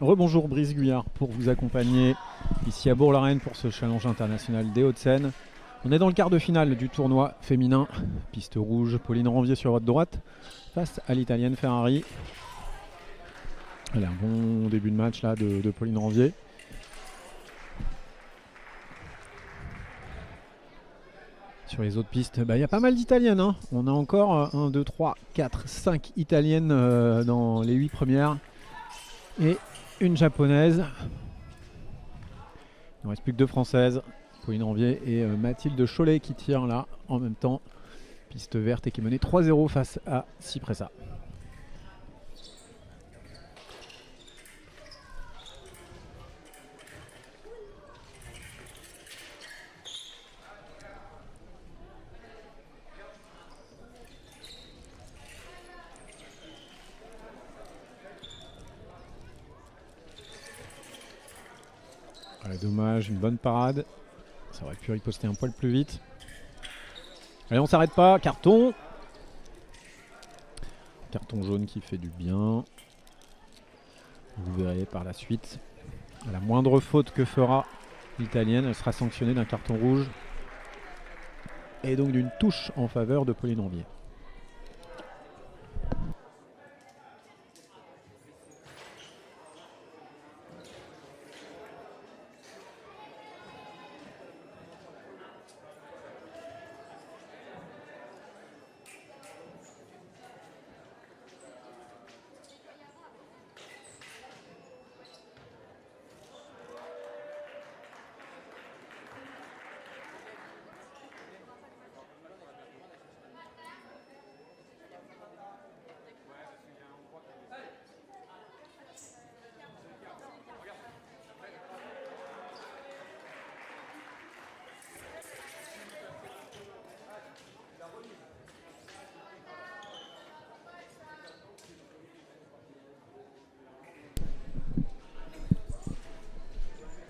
Rebonjour Brice Guyard pour vous accompagner ici à Bourg-la-Reine pour ce challenge international des Hauts-de-Seine. On est dans le quart de finale du tournoi féminin. Piste rouge, Pauline Ranvier sur votre droite face à l'italienne Ferrari. Allez, un bon début de match là de Pauline Ranvier. Sur les autres pistes, il y a pas mal d'italiennes. Hein. On a encore 1, 2, 3, 4, 5 italiennes dans les 8 premières. Et une japonaise. Il ne reste plus que 2 françaises. Pauline Ranvier et Mathilde Cholet qui tirent là en même temps. Piste verte et qui menait 3-0 face à Cipressa. Allez, dommage, une bonne parade. Ça aurait pu riposter un poil plus vite. Allez, on s'arrête pas. Carton. Carton jaune qui fait du bien. Vous verrez par la suite. À la moindre faute que fera l'italienne, elle sera sanctionnée d'un carton rouge. Et donc d'une touche en faveur de Pauline Ranvier.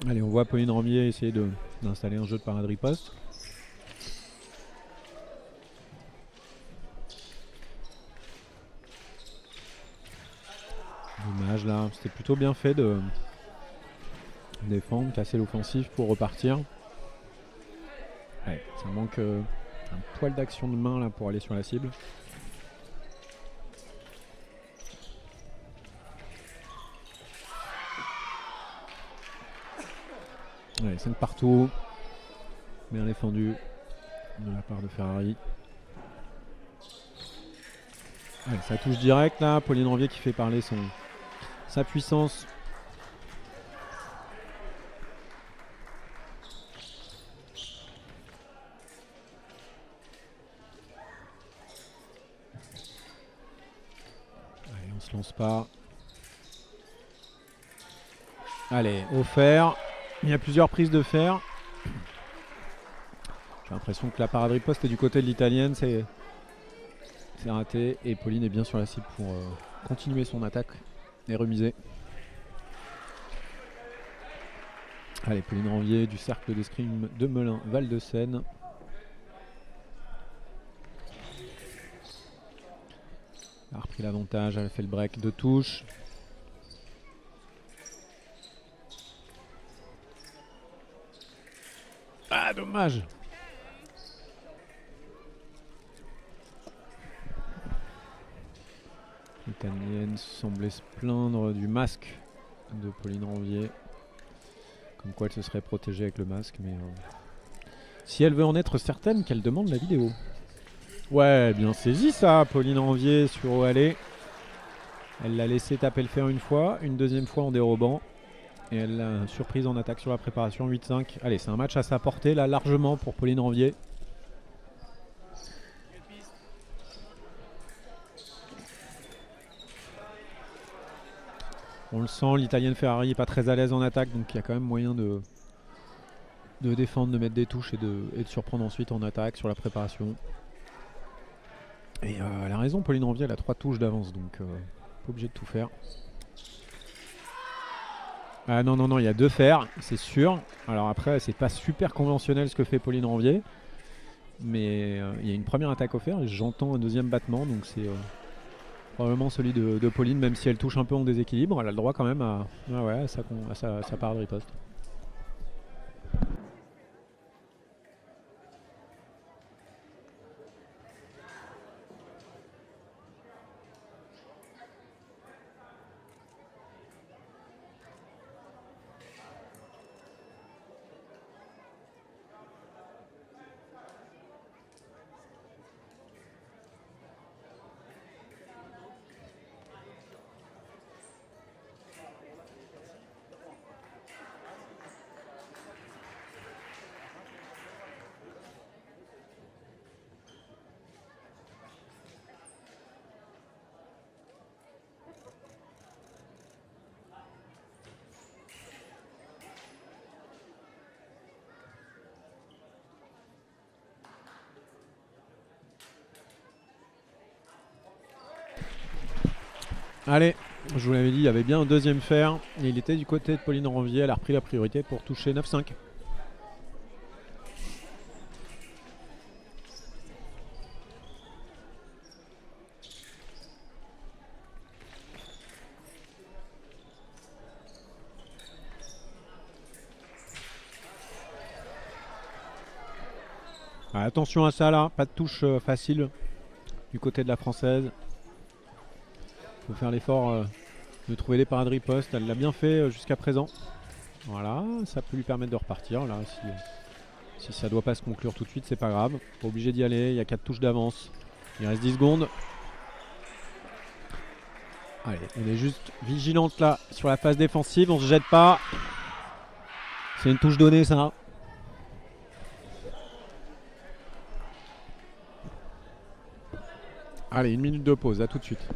Allez, on voit Pauline Ranvier essayer d'installer un jeu de parade riposte. Dommage là, c'était plutôt bien fait de défendre, casser l'offensive pour repartir. Ouais, ça manque un poil d'action de main là pour aller sur la cible. Allez, 5 partout. Bien défendu de la part de Ferrari. Allez, ça touche direct là. Pauline Ranvier qui fait parler sa puissance. Allez, on se lance pas. Allez, au fer. Il y a plusieurs prises de fer. J'ai l'impression que la parade riposte est du côté de l'italienne. C'est raté. Et Pauline est bien sur la cible pour continuer son attaque et remiser. Allez, Pauline Ranvier du cercle d'escrime de Melun, Val-de-Seine. Elle a repris l'avantage, elle a fait le break de touche. Ah, dommage. L'italienne semblait se plaindre du masque de Pauline Ranvier. Comme quoi elle se serait protégée avec le masque. Mais si elle veut en être certaine, qu'elle demande la vidéo. Ouais, bien saisi ça, Pauline Ranvier sur Ohalé. Elle l'a laissé taper le fer une fois, une deuxième fois en dérobant. Et elle l'a surprise en attaque sur la préparation, 8-5. Allez, c'est un match à sa portée là, largement pour Pauline Ranvier. On le sent, l'italienne Ferrari n'est pas très à l'aise en attaque, donc il y a quand même moyen de défendre, de mettre des touches et de surprendre ensuite en attaque sur la préparation. Et elle a raison, Pauline Ranvier, elle a 3 touches d'avance, donc pas obligé de tout faire. Ah non, non, non, il y a 2 fers, c'est sûr. Alors après, c'est pas super conventionnel ce que fait Pauline Ranvier. Mais il y a une première attaque au fer et j'entends un deuxième battement, donc c'est Probablement celui de Pauline, même si elle touche un peu en déséquilibre, elle a le droit quand même à sa part de riposte. Allez, je vous l'avais dit, il y avait bien un deuxième fer. Et il était du côté de Pauline Ranvier. Elle a repris la priorité pour toucher 9-5. Ah, attention à ça là, pas de touche facile du côté de la française. Il faut faire l'effort de trouver les parades riposte. Elle l'a bien fait jusqu'à présent. Voilà, ça peut lui permettre de repartir. Là, si ça doit pas se conclure tout de suite, c'est pas grave. Pas obligé d'y aller, il y a 4 touches d'avance. Il reste 10 secondes. Allez, on est juste vigilante là sur la phase défensive, on se jette pas. C'est une touche donnée ça. Allez, 1 minute de pause, à tout de suite.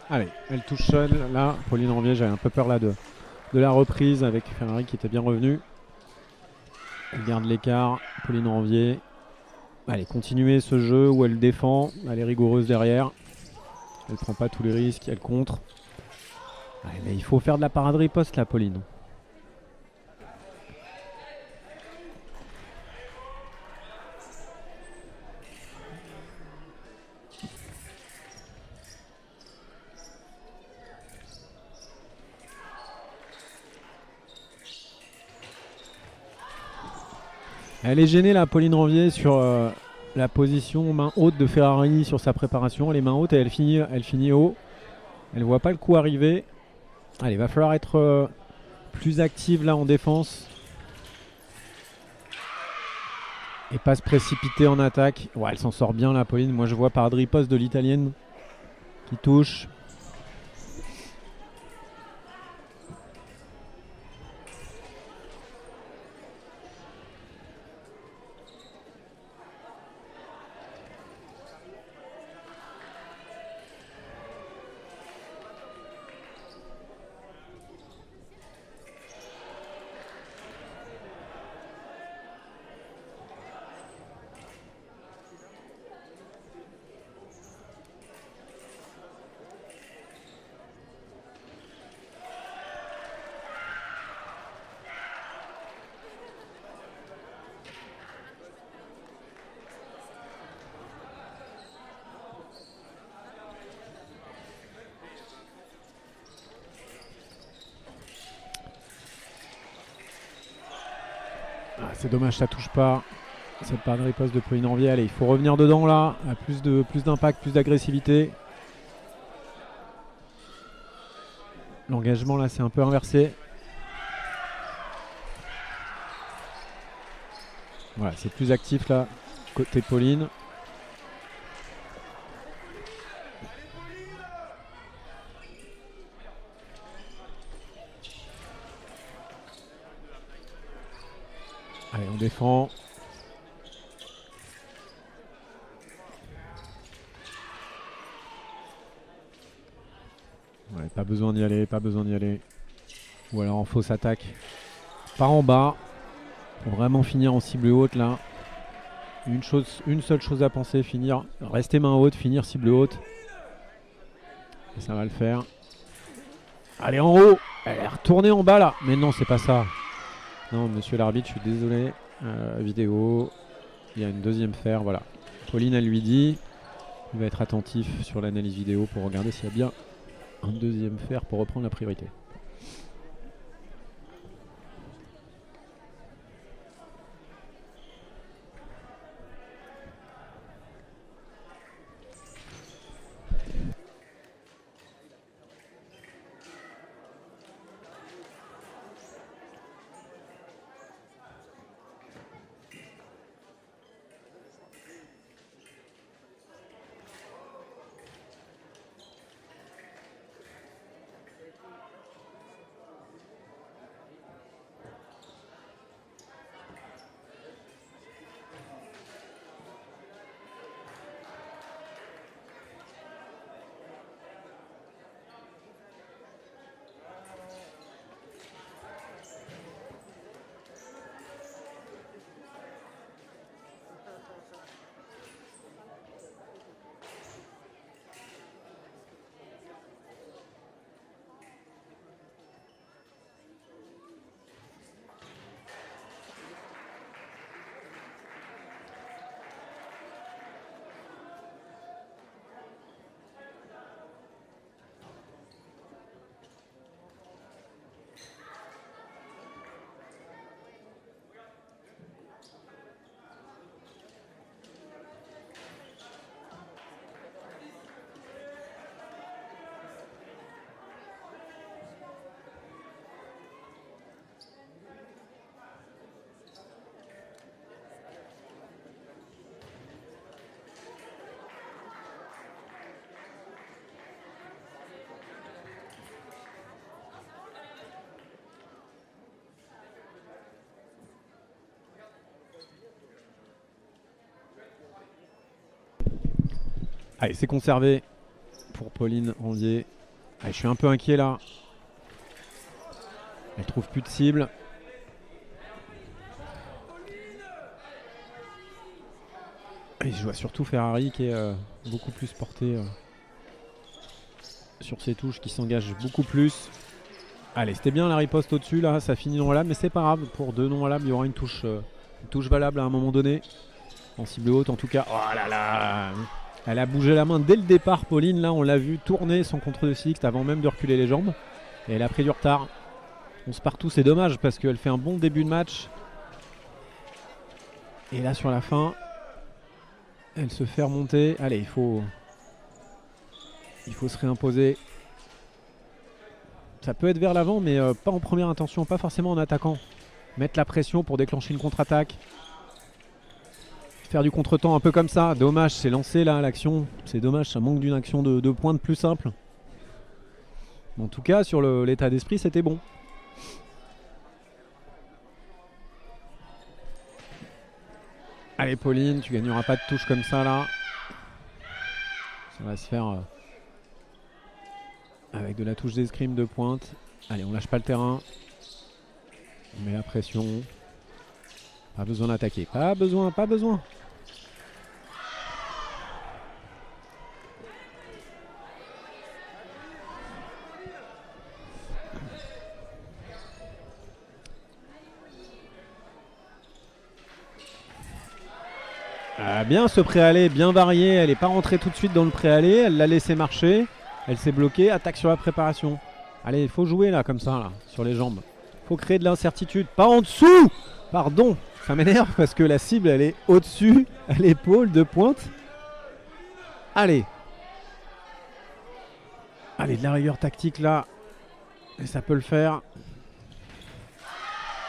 Allez, elle touche seule là. Pauline Ranvier, j'avais un peu peur là de la reprise avec Ferrari qui était bien revenu. Elle garde l'écart. Pauline Ranvier. Allez, continuer ce jeu où elle défend. Elle est rigoureuse derrière. Elle prend pas tous les risques, elle contre. Allez, mais il faut faire de la parade riposte là, Pauline. Elle est gênée là, Pauline Ranvier, sur la position main haute de Ferrari sur sa préparation. Elle est main haute et elle finit haut. Elle voit pas le coup arriver. Allez, va falloir être plus active là en défense. Et pas se précipiter en attaque. Ouais, elle s'en sort bien là, Pauline. Moi je vois par riposte de l'italienne qui touche. Ah, c'est dommage, ça touche pas. C'est pas de riposte de Pauline Ranvier. Allez, il faut revenir dedans là. À plus d'impact, plus d'agressivité. L'engagement là, c'est un peu inversé. Voilà, c'est plus actif là, côté Pauline. Allez, on défend. Ouais, pas besoin d'y aller, pas besoin d'y aller. Ou alors en fausse attaque. Par en bas. Pour vraiment finir en cible haute là. Une seule chose à penser, finir. Rester main haute, finir cible haute. Et ça va le faire. Allez, en haut. Elle est retournée en bas là. Mais non, c'est pas ça. Non, monsieur l'arbitre, je suis désolé. Vidéo. Il y a une deuxième fer, voilà. Pauline, elle lui dit. Il va être attentif sur l'analyse vidéo pour regarder s'il y a bien un deuxième fer pour reprendre la priorité. Allez, c'est conservé pour Pauline Ranvier. Allez, je suis un peu inquiet là. Elle trouve plus de cible. Et je vois surtout Ferrari qui est beaucoup plus porté sur ses touches, qui s'engage beaucoup plus. Allez, c'était bien la riposte au-dessus là, ça finit non valable, mais c'est pas grave. Pour deux non valables, il y aura une touche valable à un moment donné. En cible haute en tout cas. Oh là là! Elle a bougé la main dès le départ, Pauline. Là, on l'a vu tourner son contre de Sixte avant même de reculer les jambes. Et elle a pris du retard. On se partout, c'est dommage parce qu'elle fait un bon début de match. Et là, sur la fin, elle se fait remonter. Allez, il faut se réimposer. Ça peut être vers l'avant, mais pas en première intention, pas forcément en attaquant. Mettre la pression pour déclencher une contre-attaque. Faire du contre-temps un peu comme ça. Dommage, c'est lancé là l'action. C'est dommage, ça manque d'une action de pointe plus simple. En tout cas, sur l'état d'esprit, c'était bon. Allez Pauline, tu gagneras pas de touche comme ça là. Ça va se faire avec de la touche d'escrime de pointe. Allez, on lâche pas le terrain. On met la pression. Pas besoin d'attaquer. Pas besoin, pas besoin. Bien ce préalé, bien varié. Elle n'est pas rentrée tout de suite dans le préalé. Elle l'a laissé marcher. Elle s'est bloquée. Attaque sur la préparation. Allez, il faut jouer là, comme ça, là, sur les jambes. Il faut créer de l'incertitude. Pas en dessous. Pardon. Ça m'énerve parce que la cible, elle est au-dessus, à l'épaule de pointe. Allez. Allez, de la rigueur tactique là. Et ça peut le faire.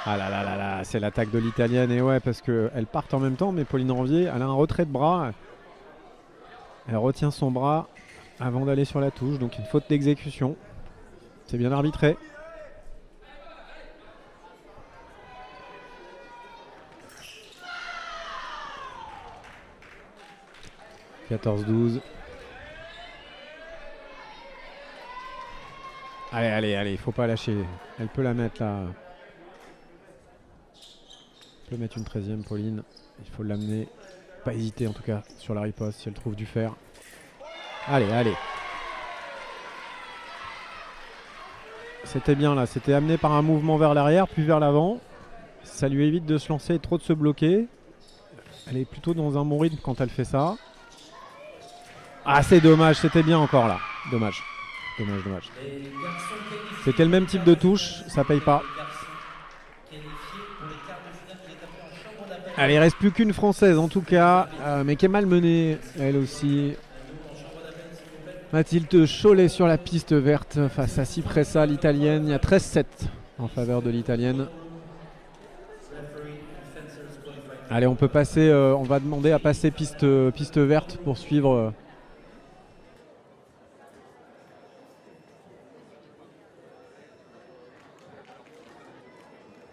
Ah là là là là, c'est l'attaque de l'italienne. Et ouais, parce qu'elles partent en même temps, mais Pauline Ranvier, elle a un retrait de bras. Elle retient son bras avant d'aller sur la touche. Donc une faute d'exécution. C'est bien arbitré. « 14-12. » Allez, allez, allez, il faut pas lâcher. Elle peut la mettre là. Elle peut mettre une 13e, Pauline. Il faut l'amener. Pas hésiter en tout cas sur la riposte si elle trouve du fer. Allez, allez. C'était bien là. C'était amené par un mouvement vers l'arrière, puis vers l'avant. Ça lui évite de se lancer et trop de se bloquer. Elle est plutôt dans un bon rythme quand elle fait ça. Ah, c'est dommage. C'était bien encore là. Dommage. Dommage, dommage. C'était le même type de touche. Ça paye pas. Allez, il ne reste plus qu'une Française en tout cas, mais qui est malmenée, elle aussi. Mathilde Cholet sur la piste verte face à Cipressa, l'italienne. Il y a 13-7 en faveur de l'italienne. Allez, on peut passer, on va demander à passer piste verte pour suivre